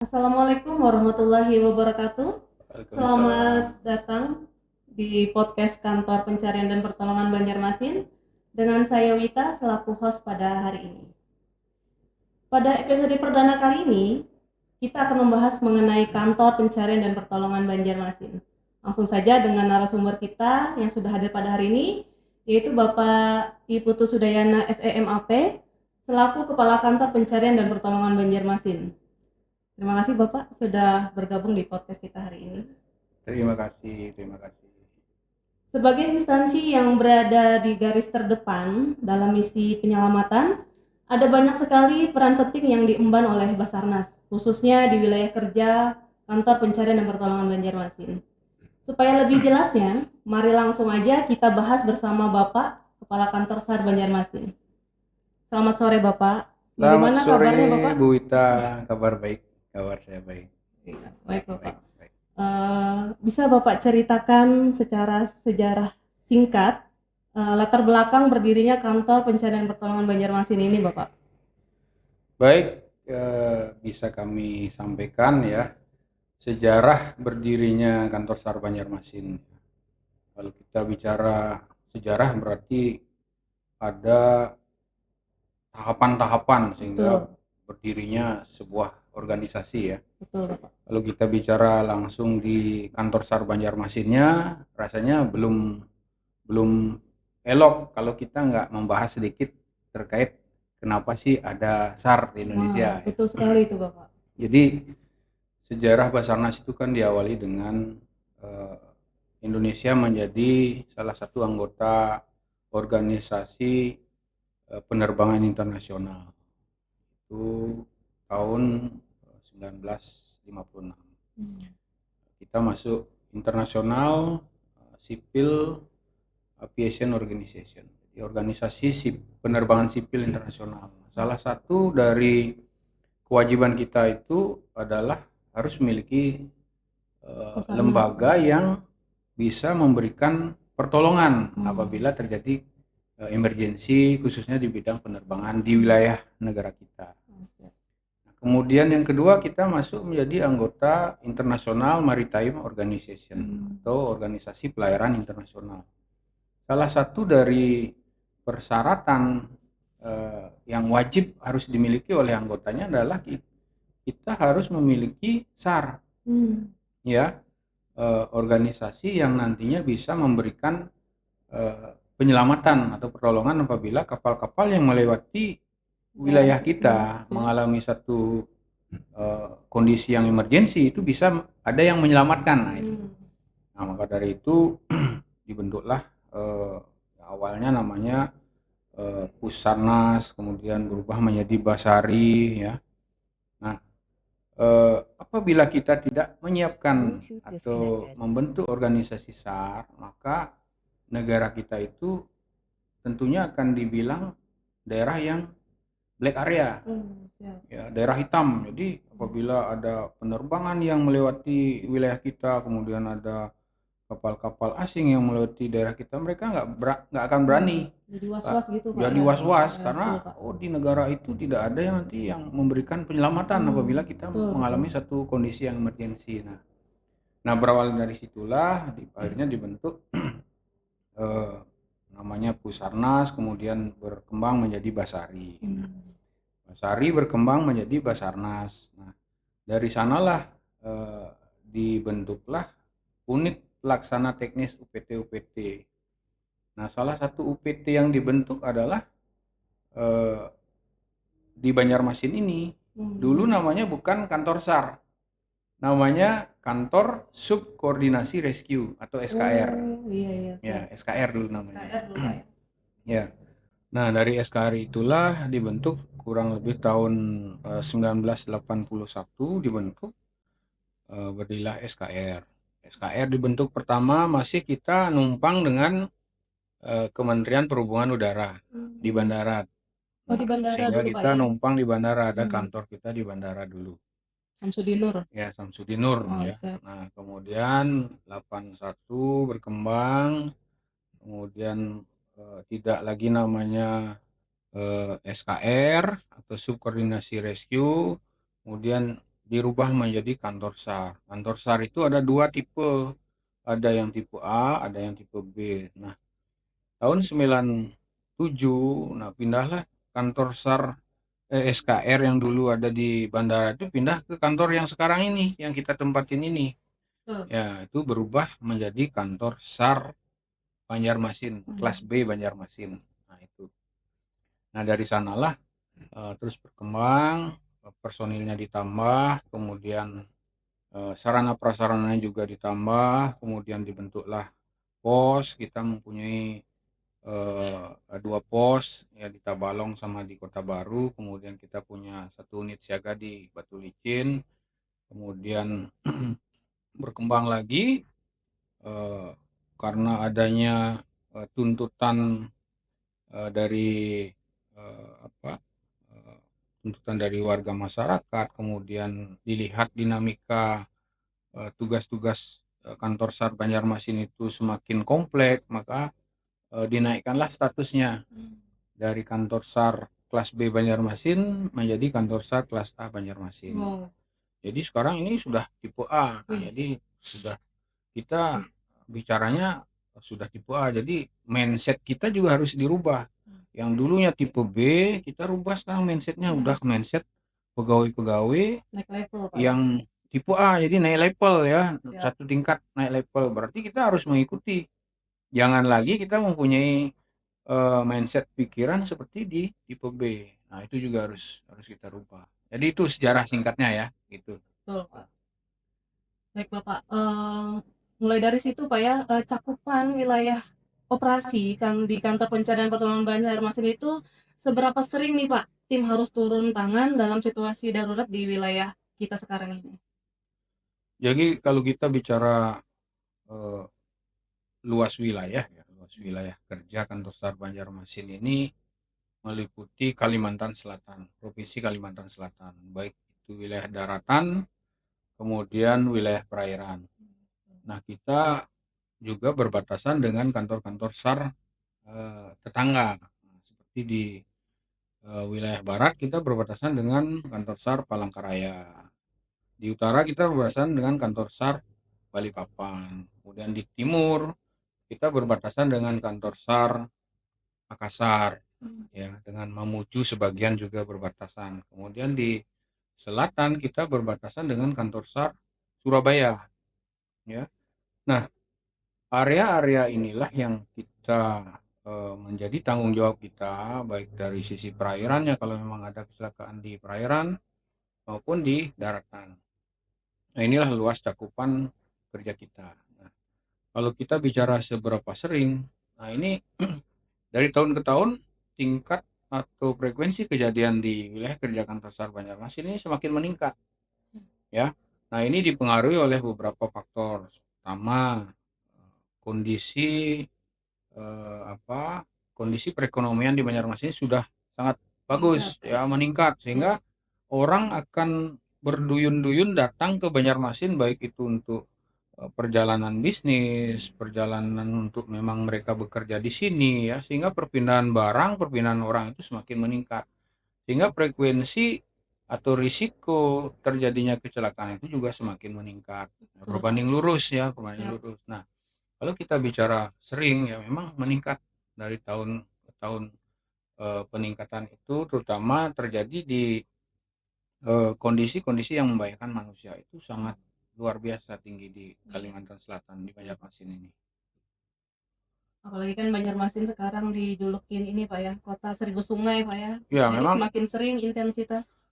Assalamualaikum warahmatullahi wabarakatuh. Waalaikumsalam. Selamat datang di podcast Kantor Pencarian dan Pertolongan Banjarmasin dengan saya Wita selaku host pada hari ini. Pada episode perdana kali ini, kita akan membahas mengenai Kantor Pencarian dan Pertolongan Banjarmasin. Langsung saja dengan narasumber kita yang sudah hadir pada hari ini, yaitu Bapak Iputu Sudayana SEMAP, selaku Kepala Kantor Pencarian dan Pertolongan Banjarmasin. Terima kasih Bapak sudah bergabung di podcast kita hari ini. Terima kasih, terima kasih. Sebagai instansi yang berada di garis terdepan dalam misi penyelamatan, ada banyak sekali peran penting yang diemban oleh Basarnas, khususnya di wilayah kerja Kantor Pencarian dan Pertolongan Banjarmasin. Supaya lebih jelasnya, mari langsung aja kita bahas bersama Bapak, Kepala Kantor SAR Banjarmasin. Selamat sore Bapak. Selamat Bagaimana sore kabarnya Bapak? Bu Wita, kabar baik, kabar saya baik. Baik Bapak. Baik, baik. Bisa Bapak ceritakan secara sejarah singkat latar belakang berdirinya Kantor Pencarian Pertolongan Banjarmasin ini, Bapak? Baik, bisa kami sampaikan ya sejarah berdirinya kantor SAR Banjarmasin. Kalau kita bicara sejarah berarti ada tahapan-tahapan sehingga Betul, berdirinya sebuah organisasi ya. betul, Bapak. Kalau kita bicara langsung di kantor SAR Banjarmasinnya, rasanya belum belum elok kalau kita nggak membahas sedikit terkait kenapa sih ada SAR di Wah, Indonesia. betul sekali itu, Bapak. Jadi sejarah Basarnas itu kan diawali dengan eh, Indonesia menjadi salah satu anggota organisasi penerbangan internasional itu tahun 1956. Hmm. Kita masuk internasional Civil Aviation Organization, jadi organisasi penerbangan sipil internasional. Salah satu dari kewajiban kita itu adalah harus memiliki Basarnas, lembaga Pak. yang bisa memberikan pertolongan Hmm. apabila terjadi emergensi khususnya di bidang penerbangan di wilayah negara kita. Kemudian yang kedua kita masuk menjadi anggota International Maritime Organization Hmm. atau organisasi pelayaran internasional. Salah satu dari persyaratan yang wajib harus dimiliki oleh anggotanya adalah kita harus memiliki SAR, Hmm. ya, organisasi yang nantinya bisa memberikan penyelamatan atau pertolongan apabila kapal-kapal yang melewati wilayah kita Siap. mengalami satu kondisi yang emergensi itu bisa ada yang menyelamatkan. Nah, itu. Hmm. Nah, maka dari itu dibentuklah awalnya namanya Pusarnas, kemudian berubah menjadi Basari ya. Nah, apabila kita tidak menyiapkan atau membentuk organisasi SAR, maka negara kita itu tentunya akan dibilang daerah yang black area, Siap. ya, daerah hitam. Jadi apabila ada penerbangan yang melewati wilayah kita, kemudian ada kapal-kapal asing yang melewati daerah kita, mereka nggak akan berani. Jadi was-was gitu, Pak, Jadi ya? was-was Ya, betul, karena Pak. di negara itu tidak ada yang nanti yang memberikan penyelamatan apabila kita Betul, betul. mengalami satu kondisi yang emergensi. Nah, berawal dari situlah akhirnya dibentuk eh, namanya Pusarnas, kemudian berkembang menjadi Basari. Basari berkembang menjadi Basarnas. Nah, dari sanalah eh, dibentuklah unit pelaksana teknis UPT-UPT. Nah, salah satu UPT yang dibentuk adalah eh, di Banjarmasin ini. Dulu namanya bukan kantor SAR, namanya kantor subkoordinasi rescue atau SKR. Iya, iya, Ya, siap. SKR dulu namanya. SKR dulu, Pak, ya? Ya. Nah, dari SKR itulah dibentuk kurang lebih tahun 1981 dibentuk, berdirilah SKR. SKR dibentuk pertama masih kita numpang dengan Kementerian Perhubungan Udara di bandara. Oh, di Nah, bandara sehingga dulu, Pak, kita ya? numpang di bandara, ada kantor kita di bandara dulu. Samsudinur. Ya, Samsudinur Oh, ya. siap. Nah, kemudian 81 berkembang, kemudian tidak lagi namanya SKR atau subkoordinasi rescue, kemudian dirubah menjadi kantor SAR. Kantor SAR itu ada dua tipe, ada yang tipe A, ada yang tipe B. Nah, tahun 97, nah pindahlah kantor SAR SKR yang dulu ada di bandara itu pindah ke kantor yang sekarang ini, yang kita tempatin ini. Betul. Ya, itu berubah menjadi kantor SAR Banjarmasin, kelas B Banjarmasin. Nah, itu. Nah, dari sanalah terus berkembang, personilnya ditambah, kemudian sarana prasarananya juga ditambah, kemudian dibentuklah pos. Kita mempunyai dua pos ya di Tabalong sama di Kota Baru, kemudian kita punya satu unit siaga di Batu Licin, kemudian berkembang lagi karena adanya tuntutan dari apa tuntutan dari warga masyarakat, kemudian dilihat dinamika tugas-tugas kantor SAR Banjarmasin itu semakin kompleks, maka dinaikkanlah statusnya dari kantor SAR kelas B Banjarmasin menjadi kantor SAR kelas A Banjarmasin. Wow. Jadi sekarang ini sudah tipe A. Nah, jadi sudah kita bicaranya sudah tipe A. Jadi mindset kita juga harus dirubah. Yang dulunya tipe B, kita rubah sekarang mindsetnya udah mindset pegawai-pegawai Naik level, Pak. yang tipe A. Jadi naik level ya, Siap. satu tingkat naik level. Berarti kita harus mengikuti. Jangan lagi kita mempunyai mindset pikiran seperti di tipe B. Nah, itu juga harus kita rubah. Jadi itu sejarah singkatnya ya, gitu. Betul, Pak. Baik, Bapak. Mulai dari situ, Pak ya, cakupan wilayah operasi kan di kantor pencarian pertolongan Banjarmasin itu seberapa sering nih, Pak, tim harus turun tangan dalam situasi darurat di wilayah kita sekarang ini? Jadi kalau kita bicara eh, luas wilayah ya, luas wilayah kerja kantor SAR Banjarmasin ini meliputi Kalimantan Selatan, Provinsi Kalimantan Selatan, baik itu wilayah daratan, kemudian wilayah perairan. Nah, kita juga berbatasan dengan kantor-kantor SAR tetangga. Seperti di wilayah barat kita berbatasan dengan kantor SAR Palangkaraya. Di utara kita berbatasan dengan kantor SAR Balikpapan. Kemudian di timur kita berbatasan dengan kantor SAR Makassar, ya, dengan Mamuju sebagian juga berbatasan. Kemudian di selatan kita berbatasan dengan kantor SAR Surabaya, ya. Nah, area-area inilah yang kita menjadi tanggung jawab kita, baik dari sisi perairannya kalau memang ada kecelakaan di perairan maupun di daratan. Nah, inilah luas cakupan kerja kita. Nah, kalau kita bicara seberapa sering, nah ini dari tahun ke tahun tingkat atau frekuensi kejadian di wilayah kerja kantor SAR Banjarmasin ini semakin meningkat, ya. Nah, ini dipengaruhi oleh beberapa faktor. Pertama, kondisi kondisi perekonomian di Banjarmasin sudah sangat bagus ya, meningkat, sehingga orang akan berduyun-duyun datang ke Banjarmasin, baik itu untuk perjalanan bisnis, perjalanan untuk memang mereka bekerja di sini ya, sehingga perpindahan barang, perpindahan orang itu semakin meningkat. Sehingga frekuensi atau risiko terjadinya kecelakaan itu juga semakin meningkat. Berbanding lurus ya, berbanding lurus. Nah, kalau kita bicara sering ya memang meningkat dari tahun ke tahun. Peningkatan itu terutama terjadi di kondisi-kondisi yang membahayakan manusia itu sangat luar biasa tinggi di Kalimantan Selatan, di Banjarmasin ini. Apalagi kan Banjarmasin sekarang dijulukin ini, Pak ya, kota seribu sungai, Pak ya. Ya, Jadi memang semakin sering intensitas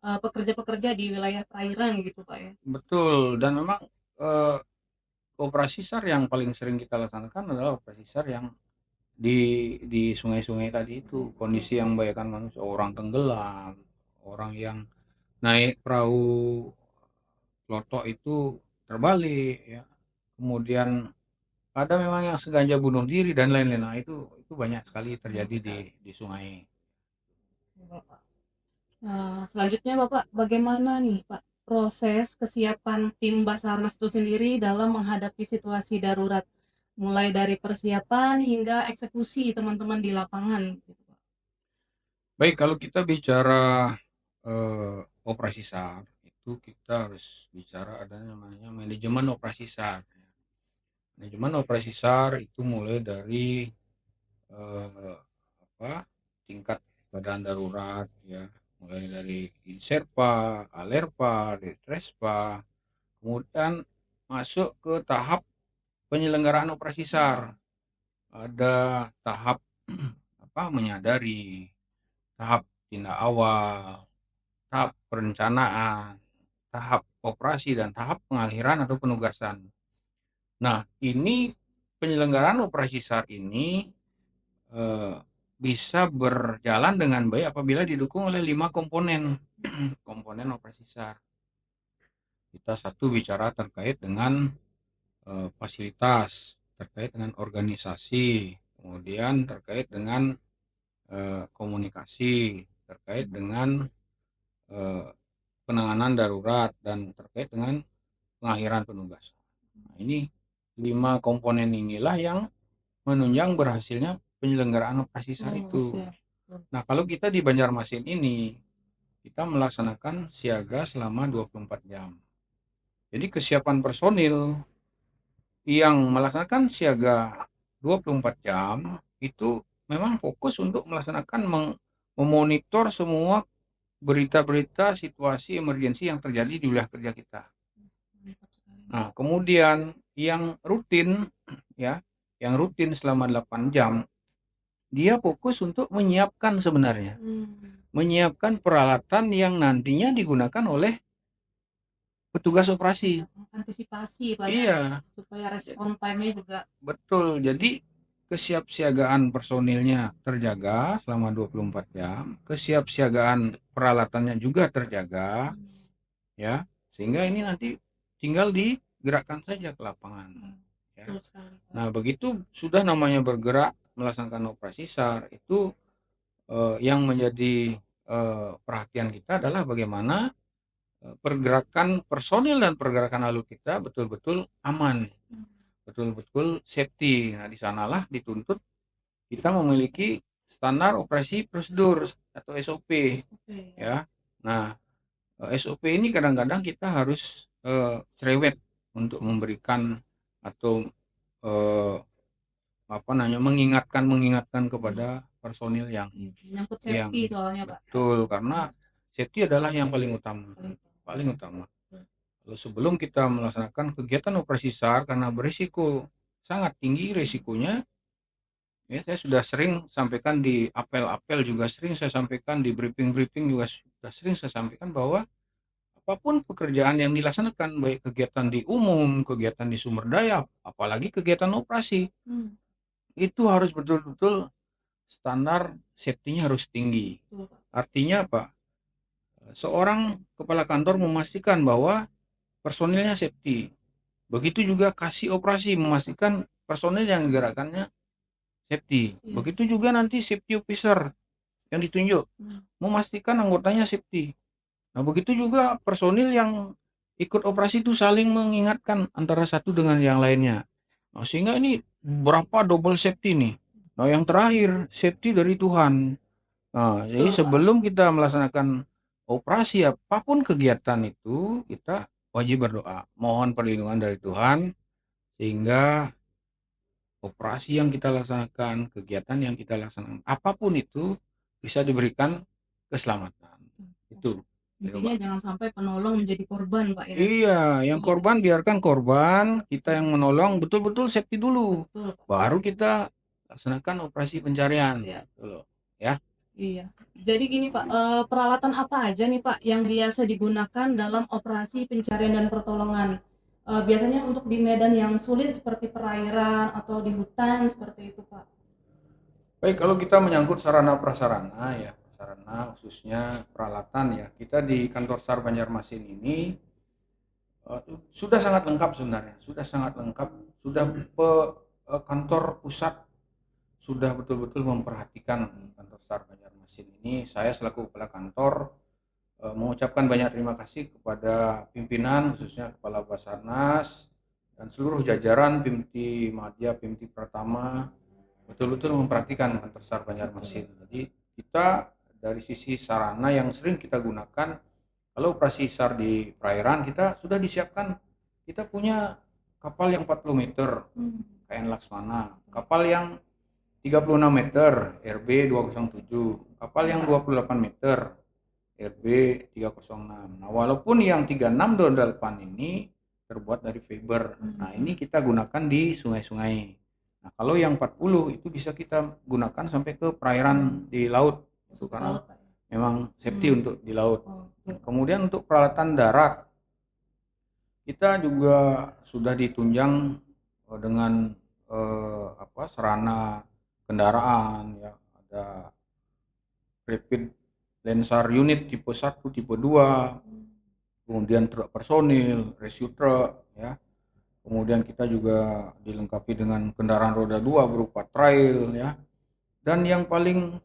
pekerja-pekerja di wilayah perairan gitu, Pak ya. betul, dan memang eh, operasi SAR yang paling sering kita laksanakan adalah operasi SAR yang di sungai-sungai tadi itu, kondisi yang membahayakan manusia, orang tenggelam, orang yang naik perahu klotok itu terbalik ya. Kemudian ada memang yang sengaja bunuh diri dan lain-lain. Nah, itu banyak sekali terjadi di sungai. Selanjutnya Bapak, bagaimana nih Pak proses kesiapan tim Basarnas itu sendiri dalam menghadapi situasi darurat, mulai dari persiapan hingga eksekusi teman-teman di lapangan, gitu, Baik, kalau kita bicara operasi SAR itu kita harus bicara ada namanya manajemen operasi SAR. Manajemen operasi SAR itu mulai dari eh, tingkat keadaan darurat ya, mulai dari Inserpa, Alerpa, Detrespa, kemudian masuk ke tahap penyelenggaraan operasi SAR. Ada tahap menyadari, tahap tindak awal, tahap perencanaan, tahap operasi, dan tahap pengakhiran atau penugasan. Nah, ini penyelenggaraan operasi SAR ini eh, bisa berjalan dengan baik apabila didukung oleh 5 komponen komponen operasi SAR. Kita satu bicara terkait dengan fasilitas, terkait dengan organisasi, kemudian terkait dengan komunikasi, terkait dengan eh, penanganan darurat, dan terkait dengan pengakhiran penugasan. Nah, ini 5 komponen inilah yang menunjang berhasilnya penyelenggaraan operasi SAR itu. Nah, kalau kita di Banjarmasin ini, kita melaksanakan siaga selama 24 jam. Jadi kesiapan personil yang melaksanakan siaga 24 jam itu memang fokus untuk melaksanakan memonitor semua berita-berita situasi emergensi yang terjadi di wilayah kerja kita. Nah, kemudian yang rutin ya, yang rutin selama 8 jam, dia fokus untuk menyiapkan sebenarnya. Menyiapkan peralatan yang nantinya digunakan oleh petugas operasi. Antisipasi Pak, Iya, supaya respon time-nya juga betul. Jadi kesiapsiagaan personilnya terjaga selama 24 jam, kesiapsiagaan peralatannya juga terjaga, ya, sehingga ini nanti tinggal digerakkan saja ke lapangan. Ya. Nah, begitu sudah namanya bergerak melaksanakan operasi SAR, itu yang menjadi perhatian kita adalah bagaimana pergerakan personil dan pergerakan alur kita betul-betul aman, betul-betul safety. Nah, di sanalah dituntut kita memiliki standar operasi prosedur atau SOP, ya. Nah, SOP ini kadang-kadang kita harus cerewet untuk memberikan atau mengingatkan kepada personil yang menyangkut safety soalnya Pak. betul, karena safety adalah yang paling utama. Lalu sebelum kita melaksanakan kegiatan operasi SAR, karena berisiko sangat tinggi risikonya, ya, saya sudah sering sampaikan di apel-apel, juga sering saya sampaikan di briefing-briefing, juga sudah sering saya sampaikan bahwa apapun pekerjaan yang dilaksanakan, baik kegiatan di umum, kegiatan di sumber daya, apalagi kegiatan operasi, itu harus betul-betul standar safety-nya harus tinggi. Artinya apa? Seorang kepala kantor memastikan bahwa personilnya safety. Begitu juga kasih operasi memastikan personil yang digerakkannya safety. Begitu juga nanti safety officer yang ditunjuk memastikan anggotanya safety. Nah, begitu juga personil yang ikut operasi itu saling mengingatkan antara satu dengan yang lainnya. Nah, sehingga ini berapa double safety nih. Nah, yang terakhir safety dari Tuhan. Nah, jadi sebelum kita melaksanakan operasi apapun kegiatan itu, kita wajib berdoa, mohon perlindungan dari Tuhan, sehingga operasi yang kita laksanakan, kegiatan yang kita laksanakan, apapun itu bisa diberikan keselamatan. Itu. Intinya jangan sampai penolong menjadi korban Pak ya. Iya, yang korban biarkan korban, kita yang menolong betul-betul safety dulu. Baru kita laksanakan operasi pencarian. Ya. Iya. Jadi gini Pak, peralatan apa aja nih Pak yang biasa digunakan dalam operasi pencarian dan pertolongan? Biasanya untuk di medan yang sulit seperti perairan atau di hutan seperti itu Pak. Baik, kalau kita menyangkut sarana prasarana ya, sarana khususnya peralatan ya, kita di kantor SAR Banjarmasin ini sudah sangat lengkap sebenarnya, sudah sangat lengkap, sudah kantor pusat sudah betul-betul memperhatikan kantor SAR Banjarmasin ini. Saya selaku kepala kantor mengucapkan banyak terima kasih kepada pimpinan, khususnya Kepala Basarnas dan seluruh jajaran Pimti Madya, Pimti Pratama, betul-betul memperhatikan kantor SAR Banjarmasin. Jadi kita dari sisi sarana yang sering kita gunakan, Kalau operasi SAR di perairan kita sudah disiapkan, kita punya kapal yang 40 meter, KN Laksmana, kapal yang 36 meter, RB 207, kapal yang 28 meter, RB 306. Nah, walaupun yang 3628 ini terbuat dari fiber. Nah, ini kita gunakan di sungai-sungai. Nah, kalau yang 40 itu bisa kita gunakan sampai ke perairan di laut. Itu karena memang safety untuk di laut. Kemudian untuk peralatan darat, kita juga sudah ditunjang dengan sarana kendaraan, ya, ada rapid Lancer unit tipe 1, tipe 2, kemudian truk personil, rescue truck, ya. Kemudian kita juga dilengkapi dengan kendaraan roda 2 berupa trail, ya. Dan yang paling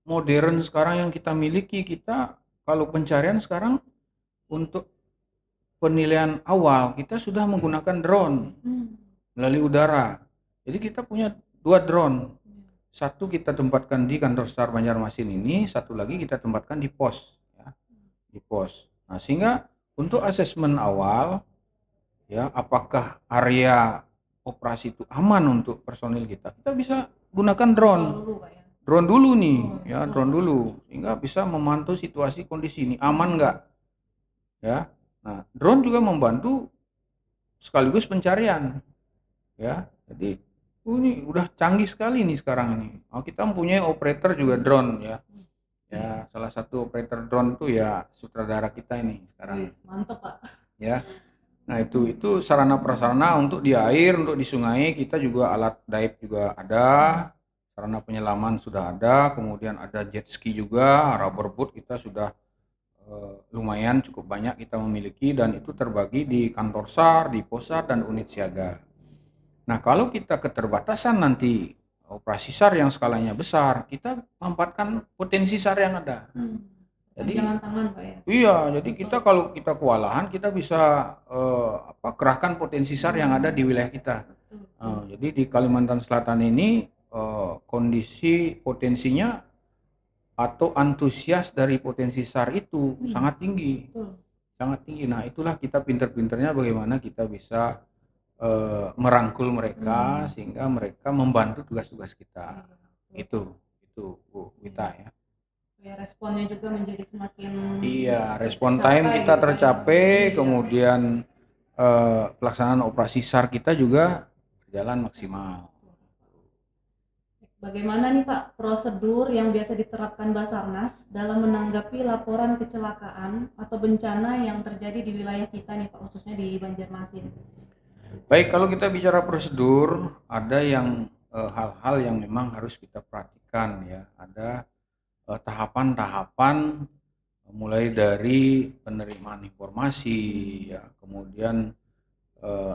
modern sekarang yang kita miliki, kita kalau pencarian sekarang untuk penilaian awal kita sudah menggunakan drone melalui udara. Jadi kita punya 2 drone. Satu kita tempatkan di kantor SAR Banjarmasin ini, satu lagi kita tempatkan di pos, ya, di pos. Nah, sehingga untuk asesmen awal, ya, apakah area operasi itu aman untuk personil kita, kita bisa gunakan drone. Drone dulu nih, ya, drone dulu, sehingga bisa memantau situasi kondisi ini aman nggak, ya. Nah, drone juga membantu sekaligus pencarian, ya. Jadi ini udah canggih sekali nih sekarang ini. Oh, kita mempunyai operator juga drone, ya. Ya, salah satu operator drone tuh ya sutradara kita ini sekarang. Mantap, Pak. Ya. Nah, itu sarana prasarana untuk di air, untuk di sungai kita juga alat dive juga ada. Sarana penyelaman sudah ada, kemudian ada jet ski juga, rubberboat kita sudah lumayan cukup banyak kita memiliki, dan itu terbagi di kantor SAR, di posar dan unit siaga. Nah, kalau kita keterbatasan nanti operasi SAR yang skalanya besar, kita manfaatkan potensi SAR yang ada. Jadi jangan tangan, Pak, ya. Iya, jadi kita kalau kita kewalahan kita bisa kerahkan potensi SAR yang ada di wilayah kita. Jadi di Kalimantan Selatan ini kondisi potensinya atau antusias dari potensi SAR itu sangat tinggi. Sangat tinggi. Nah, itulah kita pinter-pinternya bagaimana kita bisa merangkul mereka sehingga mereka membantu tugas-tugas kita. Itu Bu Wita, ya. Ya, responnya juga menjadi semakin respon time kita tercapai, kemudian pelaksanaan operasi SAR kita juga berjalan maksimal. Bagaimana nih Pak prosedur yang biasa diterapkan Basarnas dalam menanggapi laporan kecelakaan atau bencana yang terjadi di wilayah kita nih Pak, khususnya di Banjarmasin? Baik, kalau kita bicara prosedur, ada yang hal-hal yang memang harus kita perhatikan, ya. Ada tahapan-tahapan mulai dari penerimaan informasi, ya, kemudian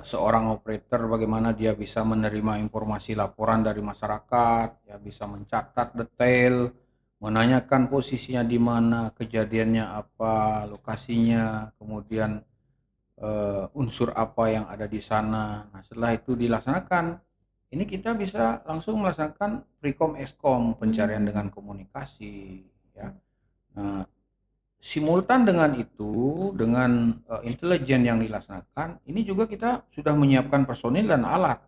seorang operator bagaimana dia bisa menerima informasi laporan dari masyarakat, ya, bisa mencatat detail, menanyakan posisinya di mana, kejadiannya apa, lokasinya, kemudian unsur apa yang ada di sana. Nah, setelah itu dilaksanakan, ini kita bisa langsung melaksanakan Freecom Eskom, pencarian dengan komunikasi, ya. Nah, simultan dengan itu, dengan intelijen yang dilaksanakan, ini juga kita sudah menyiapkan personil dan alat,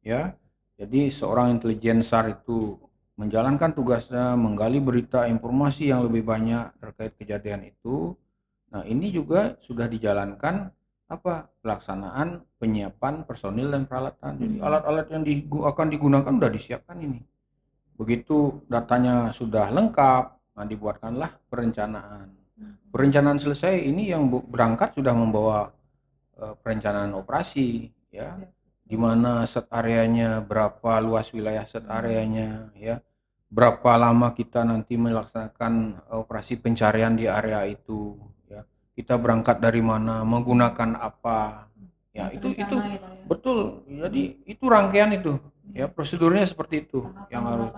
ya. Jadi seorang intelijen SAR itu menjalankan tugasnya, menggali berita informasi yang lebih banyak terkait kejadian itu. Nah, ini juga sudah dijalankan pelaksanaan penyiapan personil dan peralatan. Jadi alat-alat yang akan digunakan sudah disiapkan ini. Begitu datanya sudah lengkap, nah dibuatkanlah perencanaan. Perencanaan selesai, ini yang berangkat sudah membawa perencanaan operasi, ya. Di mana set areanya, berapa luas wilayah set areanya, ya. Berapa lama kita nanti melaksanakan operasi pencarian di area itu, ya. Kita berangkat dari mana, menggunakan apa. Ya, itu betul. Jadi itu rangkaian itu, ya, prosedurnya seperti itu yang harus.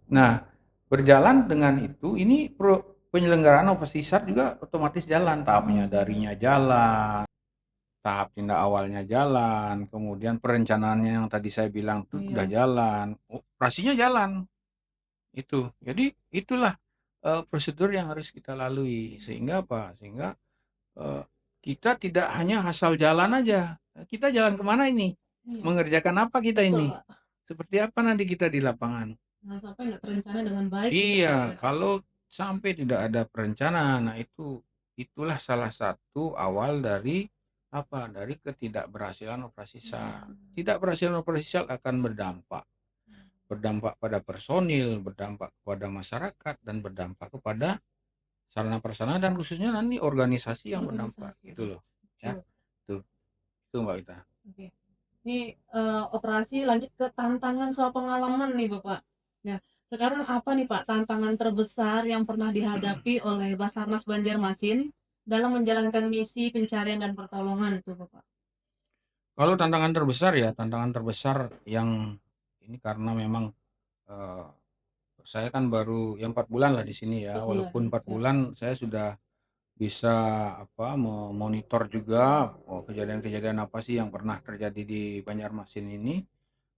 Nah, berjalan dengan itu, ini penyelenggaraan operasi SAR juga otomatis jalan, tahapnya darinya jalan, tahap tindak awalnya jalan, kemudian perencanaannya yang tadi saya bilang tuh udah jalan, operasinya jalan. Itu. Jadi itulah prosedur yang harus kita lalui. Sehingga apa? Sehingga eh, kita tidak hanya asal jalan aja. Kita jalan kemana ini? Iya, Mengerjakan apa kita betul ini? Pak. Seperti apa nanti kita di lapangan? Nah, sampai nggak terencana dengan baik gitu Pak Iya, ya. kalau sampai tidak ada perencanaan, nah itulah salah satu awal dari apa? Dari ketidakberhasilan operasi SAR. Ketidakberhasilan operasi SAR akan berdampak pada personil, berdampak kepada masyarakat, dan berdampak kepada sarana prasarana dan khususnya nanti organisasi yang berdampak Organisasi. gitu loh. Ya, Betul. itu Mbak Wita. Oke. Ini operasi lanjut ke tantangan soal pengalaman nih Bapak. Nah, sekarang apa nih Pak tantangan terbesar yang pernah dihadapi oleh Basarnas Banjarmasin dalam menjalankan misi pencarian dan pertolongan itu Bapak? Kalau tantangan terbesar yang ini karena memang eh, saya kan baru ya 4 bulan lah di sini ya. 4 bulan. Walaupun empat Siap. bulan saya sudah bisa apa memonitor juga kejadian-kejadian apa sih yang pernah terjadi di Banjarmasin ini.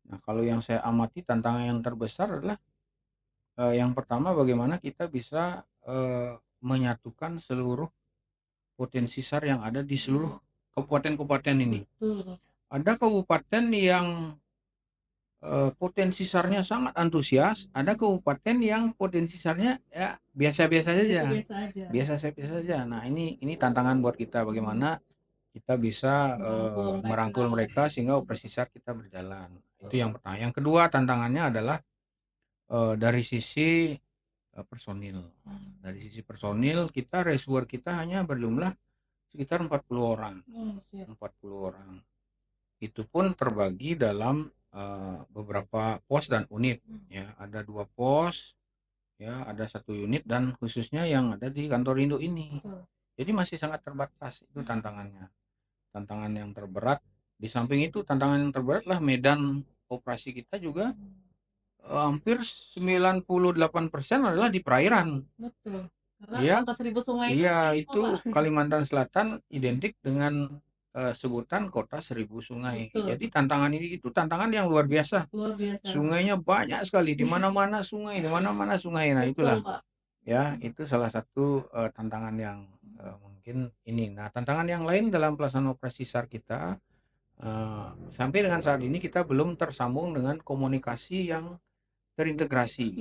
Nah, kalau yang saya amati tantangan yang terbesar adalah yang pertama bagaimana kita bisa menyatukan seluruh potensi SAR yang ada di seluruh kabupaten-kabupaten ini. Betul. Ada kabupaten yang potensi SAR-nya sangat antusias, ada kabupaten yang potensi SAR-nya ya biasa-biasa saja. Biasa-biasa aja. Biasa-biasa saja. Nah, ini tantangan buat kita bagaimana kita bisa merangkul mereka sehingga operasi SAR kita berjalan. Itu yang pertama. Yang kedua tantangannya adalah dari sisi personil. Dari sisi personil kita reservoir kita hanya berjumlah sekitar 40 orang. 40 orang. Itu pun terbagi dalam beberapa pos dan unit ya, ada 2 pos ya, ada 1 unit dan khususnya yang ada di kantor induk ini. Jadi masih sangat terbatas, itu tantangan yang terberat. Di samping itu tantangan yang terberat lah medan operasi kita juga hampir 98% adalah di perairan. Betul. Karena Iya, kota seribu sungai itu iya seperti apa, itu Pak? Kalimantan Selatan identik dengan sebutan kota 1.000 sungai. Betul. Jadi tantangan ini itu tantangan yang luar biasa. Luar biasa. Sungainya banyak sekali, di mana-mana sungai, di mana-mana sungai. Nah, itulah Betul, Pak. ya, itu salah satu tantangan yang mungkin ini. Nah, tantangan yang lain dalam pelaksanaan operasi SAR kita sampai dengan saat ini kita belum tersambung dengan komunikasi yang terintegrasi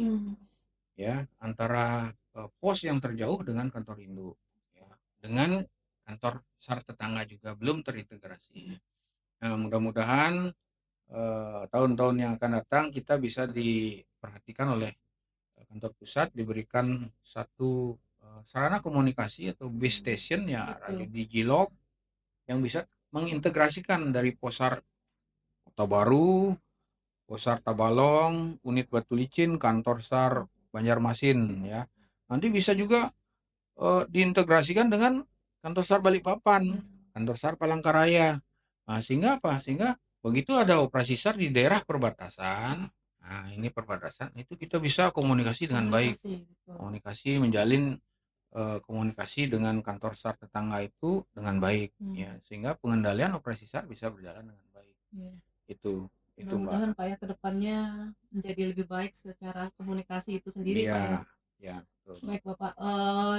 ya antara pos yang terjauh dengan kantor induk ya, dengan kantor SAR tetangga juga belum terintegrasi. Nah, mudah-mudahan tahun-tahun yang akan datang kita bisa diperhatikan oleh kantor pusat, diberikan satu sarana komunikasi atau base station ya, radio Digilog yang bisa mengintegrasikan dari Posar Kota Baru, Posar Tabalong, unit Batu Licin, kantor SAR Banjarmasin ya. Nanti bisa juga diintegrasikan dengan kantor SAR Balikpapan, kantor SAR Palangkaraya. Nah, sehingga apa? Sehingga begitu ada operasi SAR di daerah perbatasan, nah ini perbatasan, itu kita bisa komunikasi dengan baik. Komunikasi menjalin komunikasi dengan kantor SAR tetangga itu dengan baik ya, sehingga pengendalian operasi SAR bisa berjalan dengan baik. Itu Mudah-mudahan Pak ya kedepannya menjadi lebih baik secara komunikasi itu sendiri Pak ya. Ya, betul. Baik Bapak,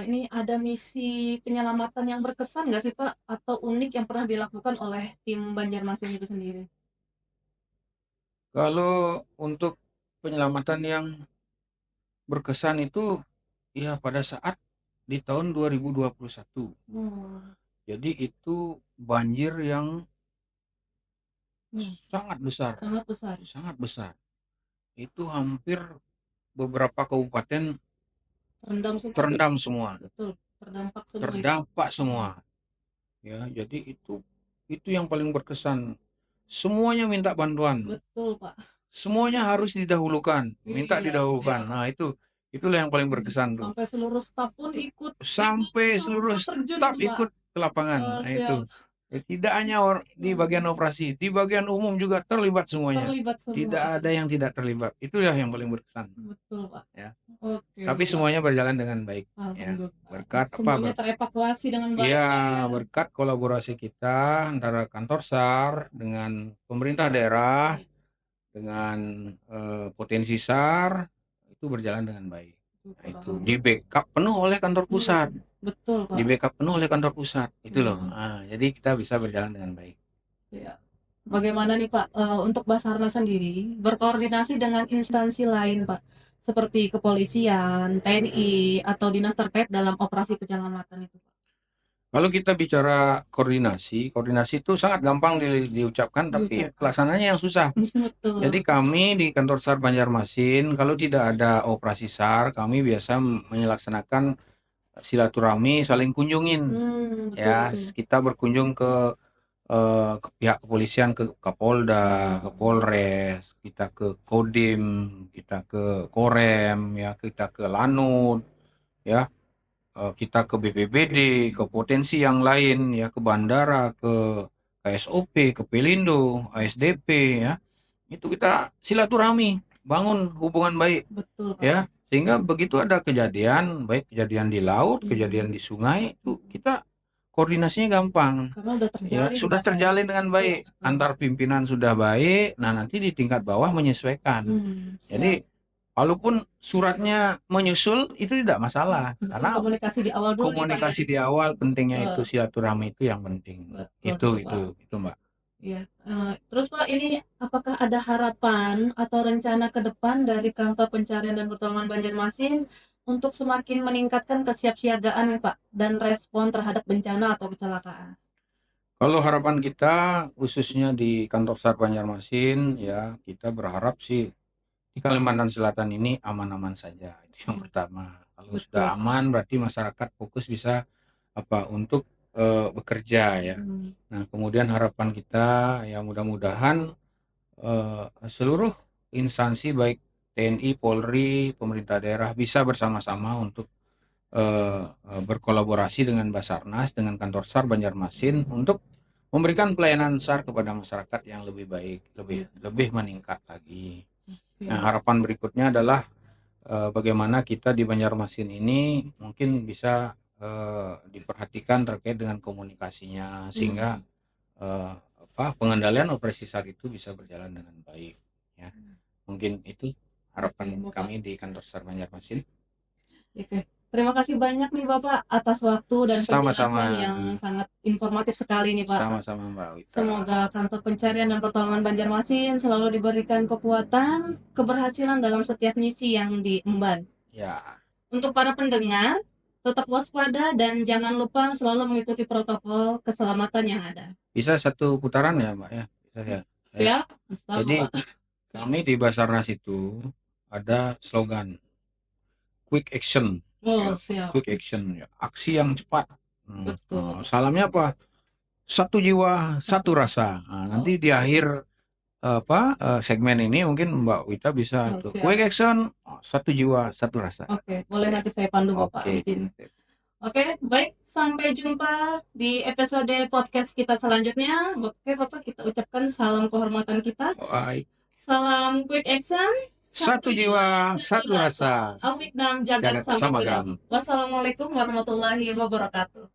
ini ada misi penyelamatan yang berkesan nggak sih Pak atau unik yang pernah dilakukan oleh tim Banjarmasin itu sendiri? Kalau untuk penyelamatan yang berkesan itu ya pada saat di tahun 2021. Jadi itu banjir yang sangat besar. Sangat besar. Itu hampir beberapa kabupaten terendam semua. Betul, terdampak semua. Ya, jadi itu yang paling berkesan. Semuanya minta bantuan. Betul, Pak. Semuanya harus didahulukan, minta didahulukan. Nah, itulah yang paling berkesan tuh. Sampai seluruh staf pun ikut. Sampai seluruh staf ikut ke lapangan. Nah, itu. Ya, tidak hanya di bagian operasi, di bagian umum juga terlibat semuanya. Tidak ada yang tidak terlibat. Itulah yang paling berkesan. Betul, Pak. Ya. Oke, tapi semuanya berjalan dengan baik. Ya. Berkat semuanya terevakuasi dengan baik. Iya, berkat kolaborasi kita antara kantor SAR dengan pemerintah daerah, dengan potensi SAR, itu berjalan dengan baik. Nah, itu di backup penuh oleh kantor pusat. Betul, Pak. Di backup penuh oleh kantor pusat. Itu loh. Hmm. Nah, jadi kita bisa berjalan dengan baik. Ya. Bagaimana nih Pak, untuk Basarnas sendiri berkoordinasi dengan instansi lain Pak, seperti kepolisian, TNI, atau dinas terkait dalam operasi penyelamatan itu Pak? Kalau kita bicara koordinasi itu sangat gampang diucapkan, tapi pelaksananya yang susah. Betul. Jadi kami di kantor SAR Banjarmasin, kalau tidak ada operasi SAR, kami biasa menyelaksanakan silaturahmi, saling kunjungin. Ya, kita berkunjung ke pihak kepolisian, ke Kapolda, ke Polres, kita ke Kodim, kita ke Korem, ya, kita ke Lanut, ya, kita ke BPBD, ke potensi yang lain, ya, ke bandara, ke KSOP, ke Pelindo, ASDP, ya, itu kita silaturahmi, bangun hubungan baik. Betul, Pak. Ya, sehingga begitu ada kejadian, baik kejadian di laut, kejadian di sungai, itu kita koordinasinya gampang. Karena udah terjalin, ya, sudah terjalin dengan baik. Antar pimpinan sudah baik, nah nanti di tingkat bawah menyesuaikan. Jadi walaupun suratnya menyusul itu tidak masalah, karena komunikasi di awal dulu. komunikasi di awal pentingnya, itu silaturahmi itu yang penting. Itu Mbak. Iya. Terus Pak, ini apakah ada harapan atau rencana ke depan dari Kantor Pencarian dan Pertolongan Banjarmasin untuk semakin meningkatkan kesiapsiagaan nih Pak dan respon terhadap bencana atau kecelakaan? Kalau harapan kita khususnya di kantor SAR Banjarmasin, ya kita berharap sih di Kalimantan Selatan ini aman-aman saja. Itu yang pertama. Kalau sudah aman berarti masyarakat fokus bisa untuk bekerja, ya. Nah, kemudian harapan kita ya mudah-mudahan seluruh instansi baik TNI, Polri, pemerintah daerah bisa bersama-sama untuk berkolaborasi dengan Basarnas, dengan kantor SAR Banjarmasin untuk memberikan pelayanan SAR kepada masyarakat yang lebih baik, lebih meningkat lagi. Nah, harapan berikutnya adalah bagaimana kita di Banjarmasin ini mungkin bisa diperhatikan terkait dengan komunikasinya, sehingga pengendalian operasi SAR itu bisa berjalan dengan baik. Ya, mungkin itu harapan kami di kantor SAR Banjarmasin. Oke. Terima kasih banyak nih Bapak atas waktu dan penjelasan yang sangat informatif sekali nih Pak. Sama-sama Mbak Wita. Semoga Kantor Pencarian dan Pertolongan Banjarmasin selalu diberikan kekuatan, keberhasilan dalam setiap misi yang diemban. Ya. Untuk para pendengar, tetap waspada dan jangan lupa selalu mengikuti protokol keselamatan yang ada. Bisa satu putaran ya Mbak ya? Bisa ya? Siap. Jadi kami di Basarnas itu ada slogan quick action. Siap. Quick action, ya. Aksi yang cepat. Salamnya apa? Satu jiwa, satu rasa. Nah, nanti di akhir segmen ini mungkin Mbak Wita bisa quick action, satu jiwa, satu rasa. Oke, boleh nanti saya pandu Bapak izin. Oke, baik. Sampai jumpa di episode podcast kita selanjutnya. Oke, Bapak, kita ucapkan salam kehormatan kita. Baik. Salam quick action. Satu jiwa, satu rasa. Afik dan jagat samagram. Wassalamualaikum warahmatullahi wabarakatuh.